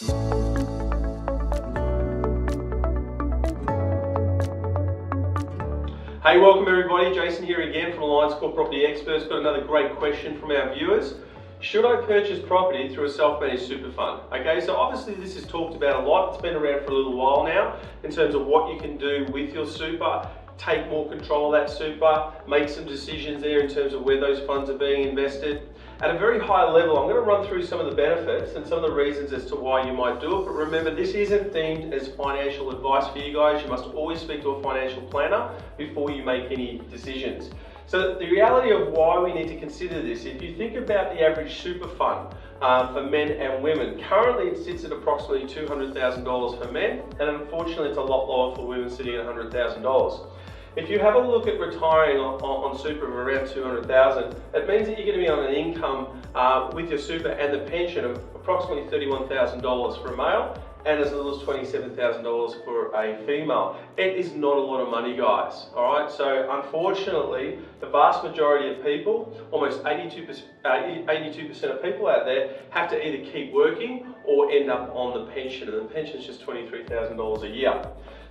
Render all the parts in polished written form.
Hey, welcome everybody. Jason here again from Alliance Corp Property Experts. Got another great question from our viewers. Should I purchase property through a self-managed super fund? Okay, so obviously this is talked about a lot. It's been around for a little while now in terms of what you can do with your super, take more control of that super, make some decisions there in terms of where those funds are being invested. At a very high level, I'm going to run through some of the benefits and some of the reasons as to why you might do it. But remember, this isn't themed as financial advice for you guys. You must always speak to a financial planner before you make any decisions. So the reality of why we need to consider this, if you think about the average super fund for men and women, currently it sits at approximately $200,000 for men, and unfortunately it's a lot lower for women, sitting at $100,000. If you have a look at retiring on super of around $200,000, it means that you're going to be on an income with your super and the pension of approximately $31,000 for a male and as little as $27,000 for a female. It is not a lot of money, guys. All right, so unfortunately, the vast majority of people, almost 82% of people out there, have to either keep working or end up on the pension, and the pension is just $23,000 a year.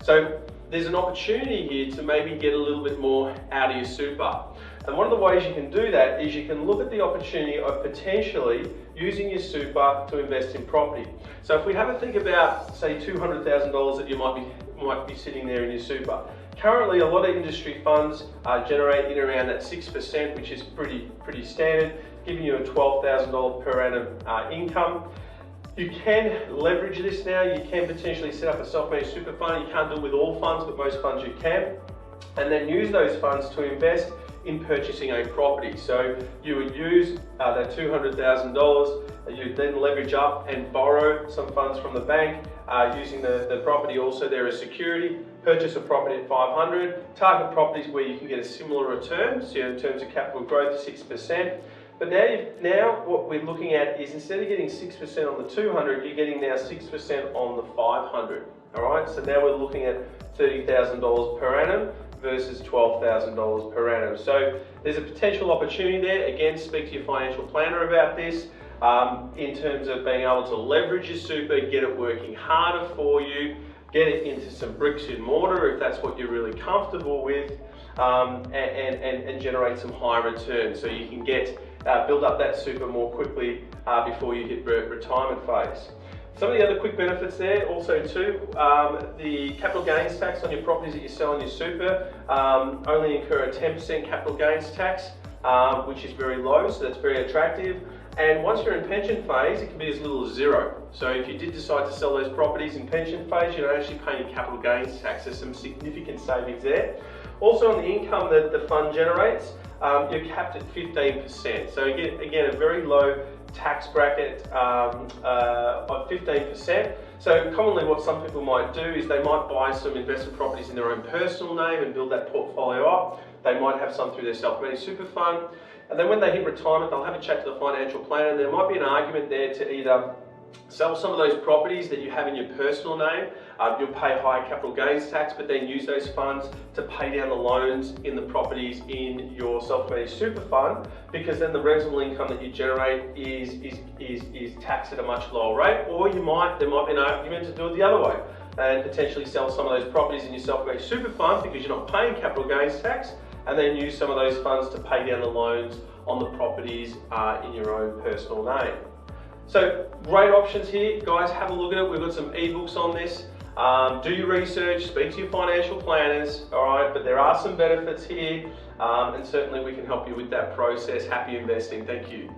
So there's an opportunity here to maybe get a little bit more out of your super. And one of the ways you can do that is you can look at the opportunity of potentially using your super to invest in property. So if we have a think about, say, $200,000 that you might be sitting there in your super. Currently, a lot of industry funds generate in around that 6%, which is pretty standard, giving you a $12,000 per annum income. You can leverage this now. You can potentially set up a self-managed super fund. You can't do it with all funds, but most funds you can. And then use those funds to invest in purchasing a property. So you would use that $200,000, you'd then leverage up and borrow some funds from the bank, using the property also there as security, purchase a property at $500, target properties where you can get a similar return, so in terms of capital growth, 6%. But now what we're looking at is, instead of getting 6% on the 200, you're getting now 6% on the 500. All right, so now we're looking at $30,000 per annum versus $12,000 per annum. So there's a potential opportunity there. Again, speak to your financial planner about this in terms of being able to leverage your super, get it working harder for you, get it into some bricks and mortar if that's what you're really comfortable with, and generate some high returns so you can get build up that super more quickly before you hit retirement phase. Some of the other quick benefits there also too, the capital gains tax on your properties that you sell in your super only incur a 10% capital gains tax, which is very low, so that's very attractive. And once you're in pension phase, it can be as little as $0. So if you did decide to sell those properties in pension phase, you're actually paying capital gains tax. There's some significant savings there. Also, on the income that the fund generates, you're capped at 15%. So again, a very low tax bracket of 15%. So commonly what some people might do is they might buy some investment properties in their own personal name and build that portfolio up. They might have some through their self-managed super fund. And then when they hit retirement, they'll have a chat to the financial planner. There might be an argument there to either sell some of those properties that you have in your personal name. You'll pay higher capital gains tax, but then use those funds to pay down the loans in the properties in your self-managed super fund, because then the rental income that you generate is taxed at a much lower rate. Or there might be an argument to do it the other way and potentially sell some of those properties in your self-managed super fund because you're not paying capital gains tax, and then use some of those funds to pay down the loans on the properties in your own personal name. So great options here, guys. Have a look at it. We've got some ebooks on this. Do your research, speak to your financial planners, all right? But there are some benefits here, and certainly we can help you with that process. Happy investing. Thank you.